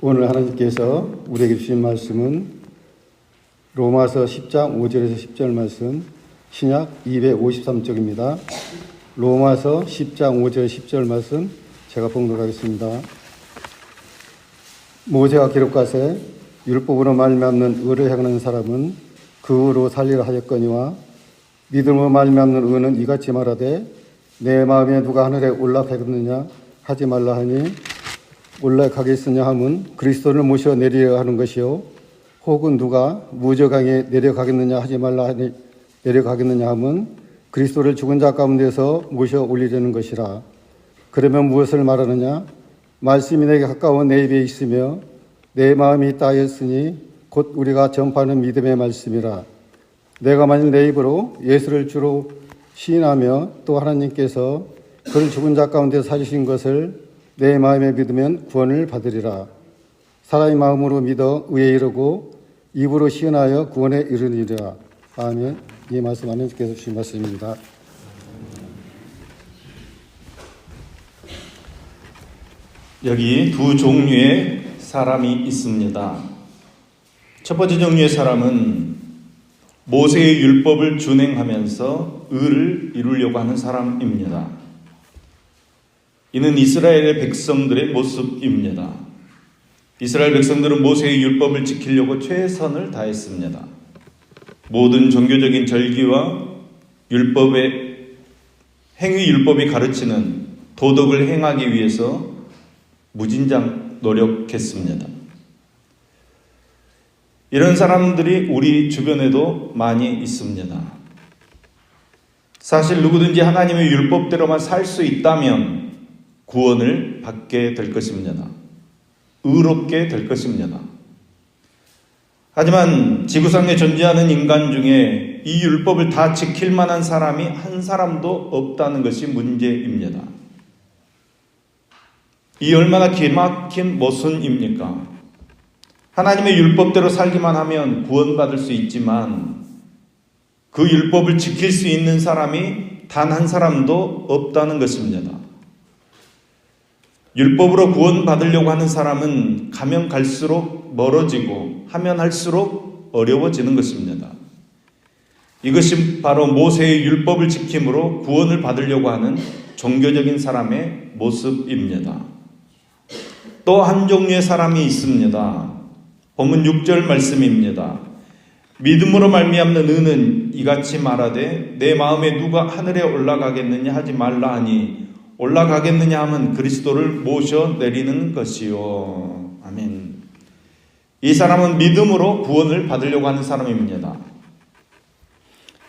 오늘 하나님께서 우리에게 주신 말씀은 로마서 10장 5절에서 10절 말씀, 신약 253쪽입니다. 로마서 10장 5절 10절 말씀 제가 봉독하겠습니다. 모세가 기록하세 율법으로 말미암는 의를 행하는 사람은 그 의로 살리라 하였거니와 믿음으로 말미암는 의는 이같이 말하되 내 마음에 누가 하늘에 올라가겠느냐 하지 말라 하니 올라가겠으냐 함은 그리스도를 모셔 내리려 하는 것이요 혹은 누가 무저강에 내려가겠느냐 하지 말라 하니 내려가겠느냐 함은 그리스도를 죽은 자 가운데서 모셔 올리려는 것이라. 그러면 무엇을 말하느냐? 말씀이 내게 가까워 내 입에 있으며 내 마음이 있다 하였으니 곧 우리가 전파하는 믿음의 말씀이라. 내가 만일 내 입으로 예수를 주로 시인하며 또 하나님께서 그를 죽은 자 가운데 살리신 것을 내 마음에 믿으면 구원을 받으리라. 사람의 마음으로 믿어 의에 이르고 입으로 시인하여 구원에 이르리라. 아멘. 이 말씀 하나님께서 주신 말씀입니다. 여기 두 종류의 사람이 있습니다. 첫 번째 종류의 사람은 모세의 율법을 준행하면서 의를 이루려고 하는 사람입니다. 이는 이스라엘의 백성들의 모습입니다. 이스라엘 백성들은 모세의 율법을 지키려고 최선을 다했습니다. 모든 종교적인 절기와 행위 율법이 가르치는 도덕을 행하기 위해서 무진장 노력했습니다. 이런 사람들이 우리 주변에도 많이 있습니다. 사실 누구든지 하나님의 율법대로만 살 수 있다면 구원을 받게 될 것입니다. 의롭게 될 것입니다. 하지만 지구상에 존재하는 인간 중에 이 율법을 다 지킬 만한 사람이 한 사람도 없다는 것이 문제입니다. 이 얼마나 기막힌 모순입니까? 하나님의 율법대로 살기만 하면 구원받을 수 있지만 그 율법을 지킬 수 있는 사람이 단 한 사람도 없다는 것입니다. 율법으로 구원받으려고 하는 사람은 가면 갈수록 멀어지고 하면 할수록 어려워지는 것입니다. 이것이 바로 모세의 율법을 지킴으로 구원을 받으려고 하는 종교적인 사람의 모습입니다. 또 한 종류의 사람이 있습니다. 본문 6절 말씀입니다. 믿음으로 말미암는 의는 이같이 말하되 내 마음에 누가 하늘에 올라가겠느냐 하지 말라 하니 올라가겠느냐 하면 그리스도를 모셔 내리는 것이요. 아멘. 이 사람은 믿음으로 구원을 받으려고 하는 사람입니다.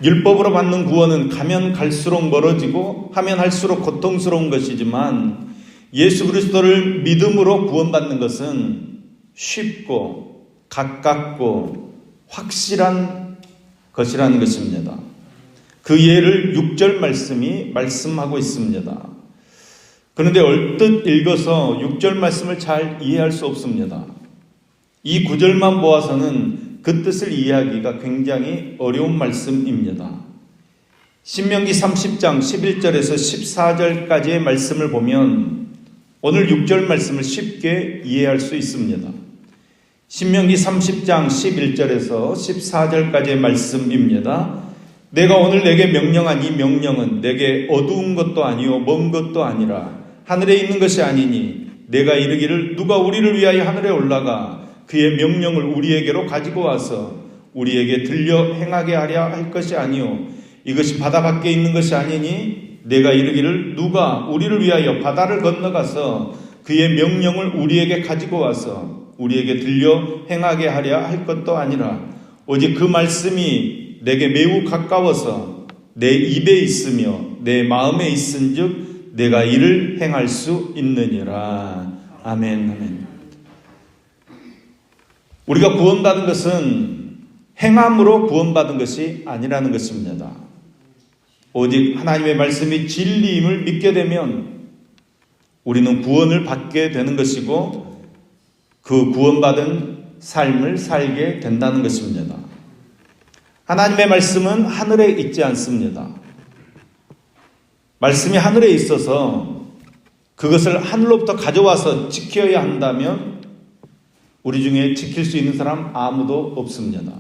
율법으로 받는 구원은 가면 갈수록 멀어지고 하면 할수록 고통스러운 것이지만 예수 그리스도를 믿음으로 구원받는 것은 쉽고 가깝고 확실한 것이라는 것입니다. 그 예를 6절 말씀이 말씀하고 있습니다. 그런데 얼뜻 읽어서 6절 말씀을 잘 이해할 수 없습니다. 이 9절만 보아서는 그 뜻을 이해하기가 굉장히 어려운 말씀입니다. 신명기 30장 11절에서 14절까지의 말씀을 보면 오늘 6절 말씀을 쉽게 이해할 수 있습니다. 신명기 30장 11절에서 14절까지의 말씀입니다. 내가 오늘 내게 명령한 이 명령은 내게 어두운 것도 아니요 먼 것도 아니라 하늘에 있는 것이 아니니 내가 이르기를 누가 우리를 위하여 하늘에 올라가 그의 명령을 우리에게로 가지고 와서 우리에게 들려 행하게 하려 할 것이 아니요 이것이 바다 밖에 있는 것이 아니니 내가 이르기를 누가 우리를 위하여 바다를 건너가서 그의 명령을 우리에게 가지고 와서 우리에게 들려 행하게 하려 할 것도 아니라 오직 그 말씀이 내게 매우 가까워서 내 입에 있으며 내 마음에 있은즉 내가 이를 행할 수 있느니라. 아멘. 아멘. 우리가 구원받은 것은 행함으로 구원받은 것이 아니라는 것입니다. 오직 하나님의 말씀이 진리임을 믿게 되면 우리는 구원을 받게 되는 것이고 그 구원받은 삶을 살게 된다는 것입니다. 하나님의 말씀은 하늘에 있지 않습니다. 말씀이 하늘에 있어서 그것을 하늘로부터 가져와서 지켜야 한다면 우리 중에 지킬 수 있는 사람 아무도 없습니다.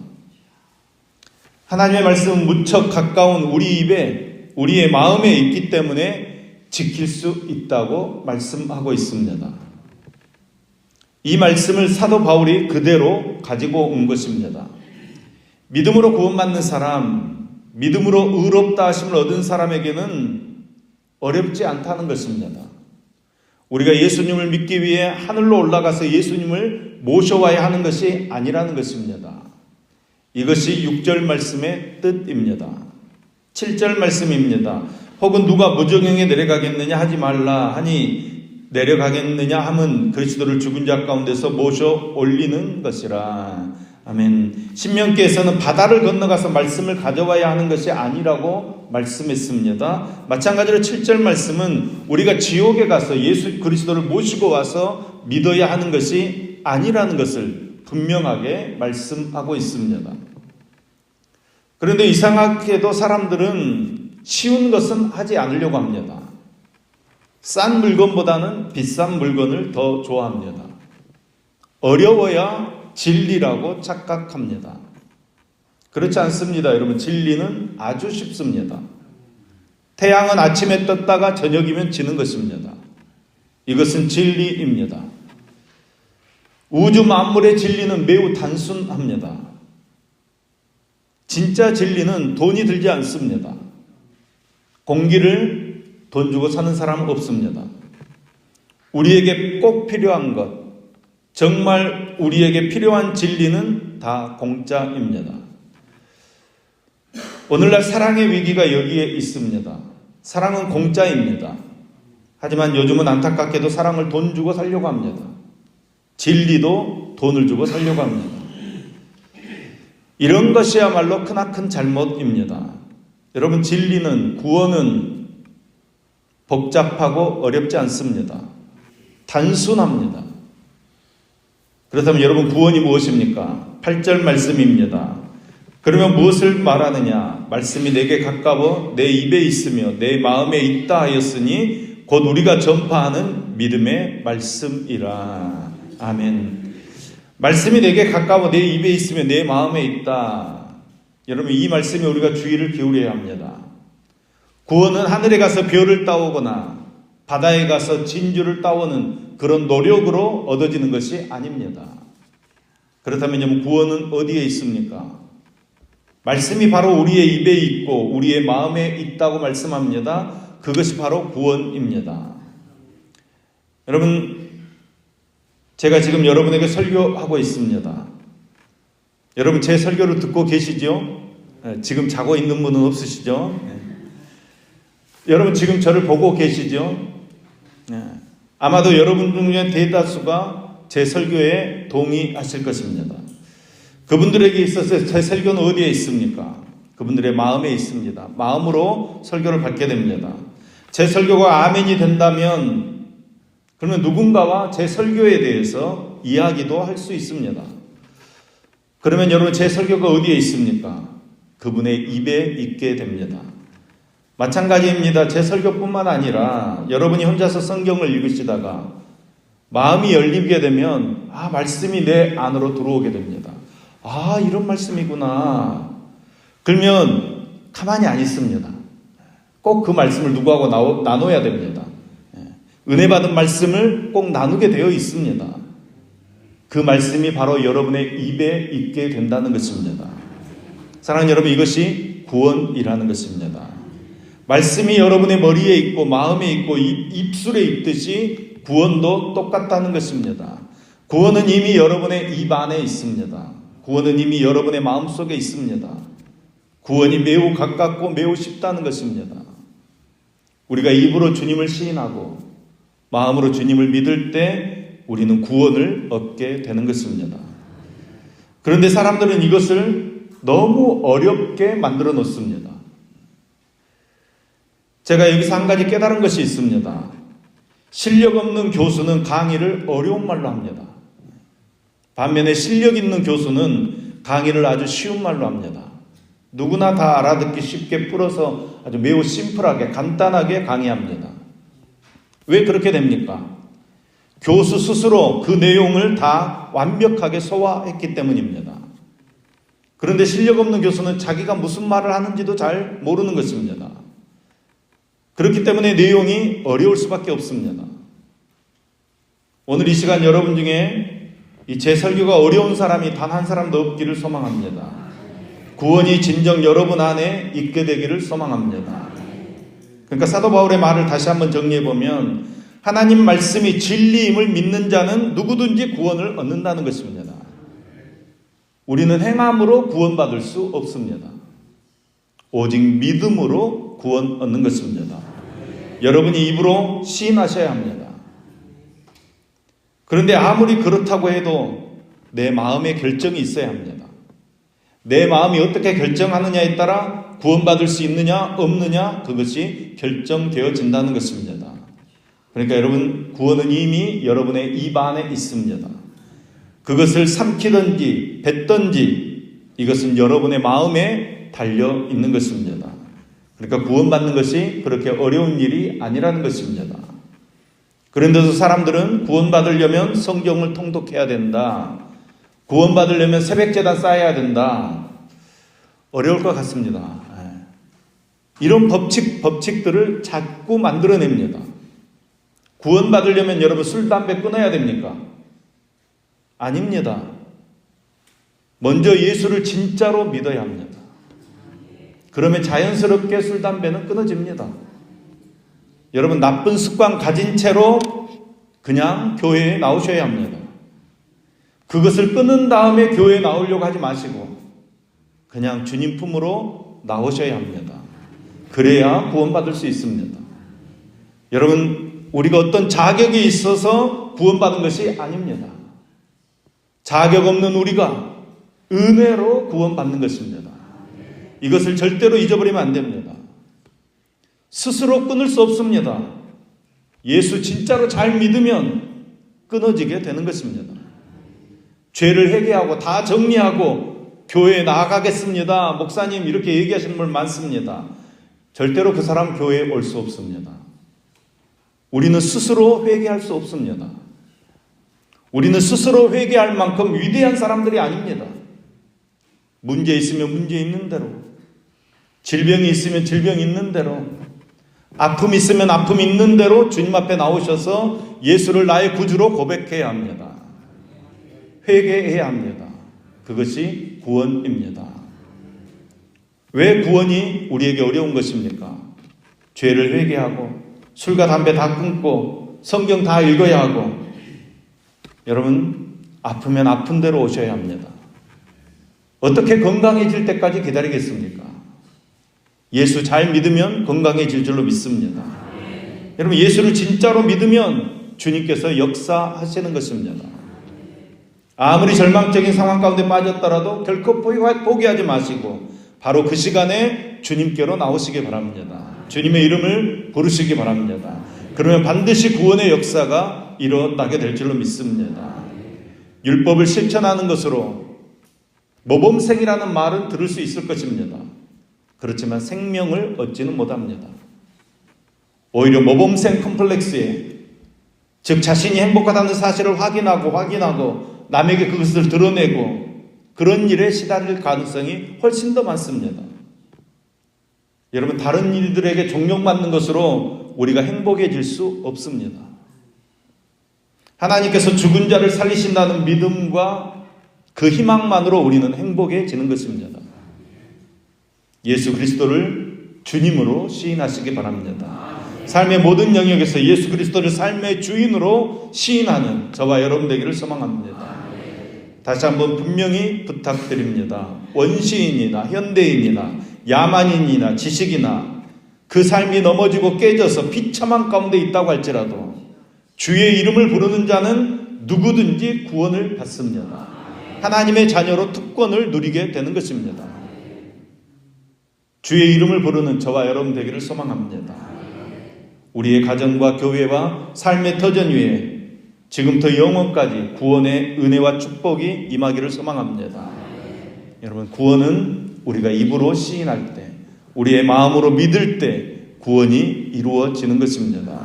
하나님의 말씀은 무척 가까운 우리 입에, 우리의 마음에 있기 때문에 지킬 수 있다고 말씀하고 있습니다. 이 말씀을 사도 바울이 그대로 가지고 온 것입니다. 믿음으로 구원받는 사람, 믿음으로 의롭다 하심을 얻은 사람에게는 어렵지 않다는 것입니다. 우리가 예수님을 믿기 위해 하늘로 올라가서 예수님을 모셔와야 하는 것이 아니라는 것입니다. 이것이 6절 말씀의 뜻입니다. 7절 말씀입니다. 혹은 누가 무저경에 내려가겠느냐 하지 말라 하니 내려가겠느냐 함은 그리스도를 죽은 자 가운데서 모셔 올리는 것이라. 아멘. 신명기에서는 바다를 건너가서 말씀을 가져와야 하는 것이 아니라고 말씀했습니다. 마찬가지로 7절 말씀은 우리가 지옥에 가서 예수 그리스도를 모시고 와서 믿어야 하는 것이 아니라는 것을 분명하게 말씀하고 있습니다. 그런데 이상하게도 사람들은 쉬운 것은 하지 않으려고 합니다. 싼 물건보다는 비싼 물건을 더 좋아합니다. 어려워야 진리라고 착각합니다. 그렇지 않습니다. 여러분, 진리는 아주 쉽습니다. 태양은 아침에 떴다가 저녁이면 지는 것입니다. 이것은 진리입니다. 우주 만물의 진리는 매우 단순합니다. 진짜 진리는 돈이 들지 않습니다. 공기를 돈 주고 사는 사람은 없습니다. 우리에게 꼭 필요한 것, 정말 우리에게 필요한 진리는 다 공짜입니다. 오늘날 사랑의 위기가 여기에 있습니다. 사랑은 공짜입니다. 하지만 요즘은 안타깝게도 사랑을 돈 주고 살려고 합니다. 진리도 돈을 주고 살려고 합니다. 이런 것이야말로 크나큰 잘못입니다. 여러분, 진리는, 구원은 복잡하고 어렵지 않습니다. 단순합니다. 그렇다면 여러분, 구원이 무엇입니까? 8절 말씀입니다. 그러면 무엇을 말하느냐? 말씀이 내게 가까워 내 입에 있으며 내 마음에 있다 하였으니 곧 우리가 전파하는 믿음의 말씀이라. 아멘. 말씀이 내게 가까워 내 입에 있으며 내 마음에 있다. 여러분, 이 말씀에 우리가 주의를 기울여야 합니다. 구원은 하늘에 가서 별을 따오거나 바다에 가서 진주를 따오는 그런 노력으로 얻어지는 것이 아닙니다. 그렇다면 구원은 어디에 있습니까? 말씀이 바로 우리의 입에 있고 우리의 마음에 있다고 말씀합니다. 그것이 바로 구원입니다. 여러분, 제가 지금 여러분에게 설교하고 있습니다. 여러분, 제 설교를 듣고 계시죠? 지금 자고 있는 분은 없으시죠? 여러분, 지금 저를 보고 계시죠? 아마도 여러분 중에 대다수가 제 설교에 동의하실 것입니다. 그분들에게 있어서 제 설교는 어디에 있습니까? 그분들의 마음에 있습니다. 마음으로 설교를 받게 됩니다. 제 설교가 아멘이 된다면 그러면 누군가와 제 설교에 대해서 이야기도 할 수 있습니다. 그러면 여러분, 제 설교가 어디에 있습니까? 그분의 입에 있게 됩니다. 마찬가지입니다. 제 설교뿐만 아니라 여러분이 혼자서 성경을 읽으시다가 마음이 열리게 되면 말씀이 내 안으로 들어오게 됩니다. 이런 말씀이구나. 그러면 가만히 안 있습니다. 꼭 그 말씀을 누구하고 나눠야 됩니다. 은혜 받은 말씀을 꼭 나누게 되어 있습니다. 그 말씀이 바로 여러분의 입에 있게 된다는 것입니다. 사랑하는 여러분, 이것이 구원이라는 것입니다. 말씀이 여러분의 머리에 있고 마음에 있고 입술에 있듯이 구원도 똑같다는 것입니다. 구원은 이미 여러분의 입 안에 있습니다. 구원은 이미 여러분의 마음속에 있습니다. 구원이 매우 가깝고 매우 쉽다는 것입니다. 우리가 입으로 주님을 시인하고 마음으로 주님을 믿을 때 우리는 구원을 얻게 되는 것입니다. 그런데 사람들은 이것을 너무 어렵게 만들어 놓습니다. 제가 여기서 한 가지 깨달은 것이 있습니다. 실력 없는 교수는 강의를 어려운 말로 합니다. 반면에 실력 있는 교수는 강의를 아주 쉬운 말로 합니다. 누구나 다 알아듣기 쉽게 풀어서 아주 매우 심플하게 간단하게 강의합니다. 왜 그렇게 됩니까? 교수 스스로 그 내용을 다 완벽하게 소화했기 때문입니다. 그런데 실력 없는 교수는 자기가 무슨 말을 하는지도 잘 모르는 것입니다. 그렇기 때문에 내용이 어려울 수밖에 없습니다. 오늘 이 시간 여러분 중에 제 설교가 어려운 사람이 단 한 사람도 없기를 소망합니다. 구원이 진정 여러분 안에 있게 되기를 소망합니다. 그러니까 사도 바울의 말을 다시 한번 정리해보면 하나님 말씀이 진리임을 믿는 자는 누구든지 구원을 얻는다는 것입니다. 우리는 행함으로 구원받을 수 없습니다. 오직 믿음으로 구원 얻는 것입니다. 여러분이 입으로 시인하셔야 합니다. 그런데 아무리 그렇다고 해도 내 마음의 결정이 있어야 합니다. 내 마음이 어떻게 결정하느냐에 따라 구원받을 수 있느냐 없느냐 그것이 결정되어진다는 것입니다. 그러니까 여러분 구원은 이미 여러분의 입 안에 있습니다. 그것을 삼키든지 뱉든지 이것은 여러분의 마음에 달려 있는 것입니다. 그러니까 구원받는 것이 그렇게 어려운 일이 아니라는 것입니다. 그런데도 사람들은 구원받으려면 성경을 통독해야 된다. 구원받으려면 새벽제단 쌓아야 된다. 어려울 것 같습니다. 이런 법칙들을 자꾸 만들어냅니다. 구원받으려면 여러분 술, 담배 끊어야 됩니까? 아닙니다. 먼저 예수를 진짜로 믿어야 합니다. 그러면 자연스럽게 술, 담배는 끊어집니다. 여러분 나쁜 습관 가진 채로 그냥 교회에 나오셔야 합니다. 그것을 끊은 다음에 교회에 나오려고 하지 마시고 그냥 주님 품으로 나오셔야 합니다. 그래야 구원받을 수 있습니다. 여러분 우리가 어떤 자격이 있어서 구원받은 것이 아닙니다. 자격 없는 우리가 은혜로 구원받는 것입니다. 이것을 절대로 잊어버리면 안 됩니다. 스스로 끊을 수 없습니다. 예수 진짜로 잘 믿으면 끊어지게 되는 것입니다. 죄를 회개하고 다 정리하고 교회에 나아가겠습니다. 목사님 이렇게 얘기하시는 분 많습니다. 절대로 그 사람 교회에 올 수 없습니다. 우리는 스스로 회개할 수 없습니다. 우리는 스스로 회개할 만큼 위대한 사람들이 아닙니다. 문제 있으면 문제 있는 대로, 질병이 있으면 질병 있는 대로, 아픔이 있으면 아픔 있는 대로 주님 앞에 나오셔서 예수를 나의 구주로 고백해야 합니다. 회개해야 합니다. 그것이 구원입니다. 왜 구원이 우리에게 어려운 것입니까? 죄를 회개하고 술과 담배 다 끊고 성경 다 읽어야 하고 여러분 아프면 아픈 대로 오셔야 합니다. 어떻게 건강해질 때까지 기다리겠습니까? 예수 잘 믿으면 건강해질 줄로 믿습니다. 여러분 예수를 진짜로 믿으면 주님께서 역사하시는 것입니다. 아무리 절망적인 상황 가운데 빠졌더라도 결코 포기하지 마시고 바로 그 시간에 주님께로 나오시기 바랍니다. 주님의 이름을 부르시기 바랍니다. 그러면 반드시 구원의 역사가 일어나게 될 줄로 믿습니다. 율법을 실천하는 것으로 모범생이라는 말은 들을 수 있을 것입니다. 그렇지만 생명을 얻지는 못합니다. 오히려 모범생 컴플렉스에 즉 자신이 행복하다는 사실을 확인하고 남에게 그것을 드러내고 그런 일에 시달릴 가능성이 훨씬 더 많습니다. 여러분 다른 일들에게 종용받는 것으로 우리가 행복해질 수 없습니다. 하나님께서 죽은 자를 살리신다는 믿음과 그 희망만으로 우리는 행복해지는 것입니다. 예수 그리스도를 주님으로 시인하시기 바랍니다. 삶의 모든 영역에서 예수 그리스도를 삶의 주인으로 시인하는 저와 여러분 되기를 소망합니다. 다시 한번 분명히 부탁드립니다. 원시인이나 현대인이나 야만인이나 지식이나 그 삶이 넘어지고 깨져서 비참한 가운데 있다고 할지라도 주의 이름을 부르는 자는 누구든지 구원을 받습니다. 하나님의 자녀로 특권을 누리게 되는 것입니다. 주의 이름을 부르는 저와 여러분 되기를 소망합니다. 우리의 가정과 교회와 삶의 터전 위에 지금부터 영원까지 구원의 은혜와 축복이 임하기를 소망합니다. 여러분 구원은 우리가 입으로 시인할 때 우리의 마음으로 믿을 때 구원이 이루어지는 것입니다.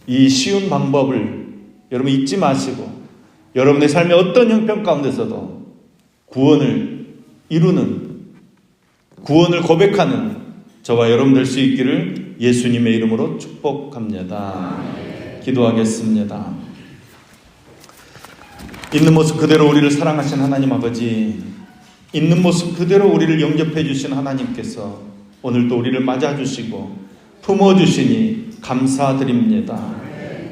이 쉬운 방법을 여러분 잊지 마시고 여러분의 삶의 어떤 형편 가운데서도 구원을 이루는, 구원을 고백하는 저와 여러분 될 수 있기를 예수님의 이름으로 축복합니다. 기도하겠습니다. 있는 모습 그대로 우리를 사랑하신 하나님 아버지, 있는 모습 그대로 우리를 영접해 주신 하나님께서 오늘도 우리를 맞아주시고 품어주시니 감사드립니다.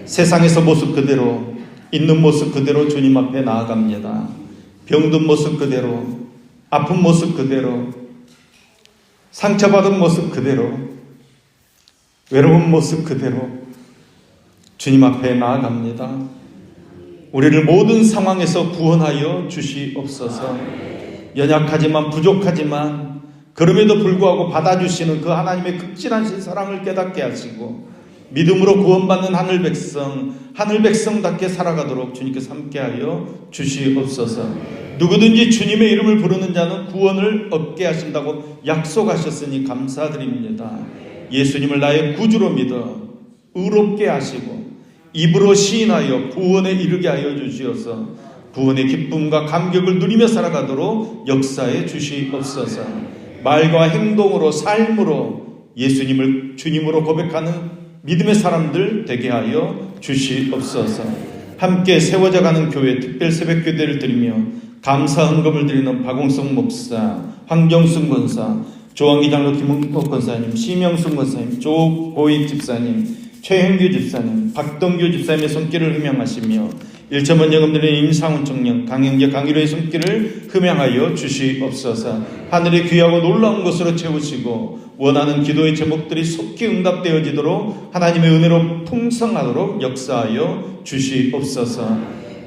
세상에서 모습 그대로, 있는 모습 그대로 주님 앞에 나아갑니다. 병든 모습 그대로, 아픈 모습 그대로, 상처받은 모습 그대로, 외로운 모습 그대로 주님 앞에 나아갑니다. 우리를 모든 상황에서 구원하여 주시옵소서. 연약하지만 부족하지만 그럼에도 불구하고 받아주시는 그 하나님의 극진하신 사랑을 깨닫게 하시고 믿음으로 구원받는 하늘 백성답게 살아가도록 주님께서 함께하여 주시옵소서. 누구든지 주님의 이름을 부르는 자는 구원을 얻게 하신다고 약속하셨으니 감사드립니다. 예수님을 나의 구주로 믿어 의롭게 하시고 입으로 시인하여 구원에 이르게 하여 주시어서 구원의 기쁨과 감격을 누리며 살아가도록 역사해 주시옵소서. 말과 행동으로 삶으로 예수님을 주님으로 고백하는 믿음의 사람들 되게 하여 주시옵소서. 함께 세워져가는 교회 특별 새벽기도를 드리며 감사 헌금을 드리는 박홍성 목사, 황정순 권사, 조항기 장로 김은국 권사님, 심영순 권사님, 조보익 집사님, 최현규 집사님, 박동규 집사님의 손길을 흠양하시며 1천만 연금 드리는 임상훈 청년, 강영재, 강일호의 손길을 흠양하여 주시옵소서. 하늘의 귀하고 놀라운 것으로 채우시고 원하는 기도의 제목들이 속히 응답되어지도록 하나님의 은혜로 풍성하도록 역사하여 주시옵소서.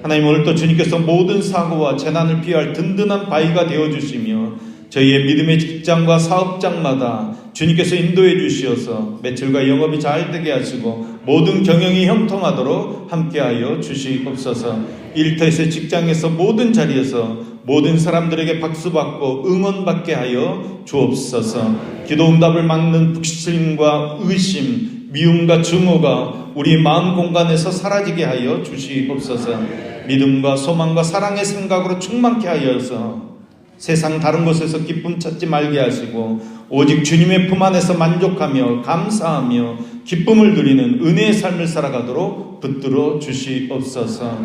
하나님, 오늘도 주님께서 모든 사고와 재난을 피할 든든한 바위가 되어주시며 저희의 믿음의 직장과 사업장마다 주님께서 인도해 주시어서 매출과 영업이 잘 되게 하시고 모든 경영이 형통하도록 함께하여 주시옵소서. 일터에서, 직장에서, 모든 자리에서 모든 사람들에게 박수받고 응원받게 하여 주옵소서. 기도응답을 막는 불신과 의심, 미움과 증오가 우리 마음 공간에서 사라지게 하여 주시옵소서. 믿음과 소망과 사랑의 생각으로 충만케 하여서 세상 다른 곳에서 기쁨 찾지 말게 하시고 오직 주님의 품 안에서 만족하며 감사하며 기쁨을 누리는 은혜의 삶을 살아가도록 붙들어 주시옵소서.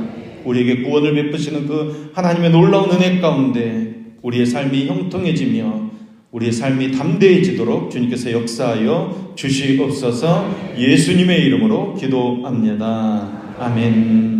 우리에게 구원을 베푸시는 그 하나님의 놀라운 은혜 가운데 우리의 삶이 형통해지며 우리의 삶이 담대해지도록 주님께서 역사하여 주시옵소서. 예수님의 이름으로 기도합니다. 아멘.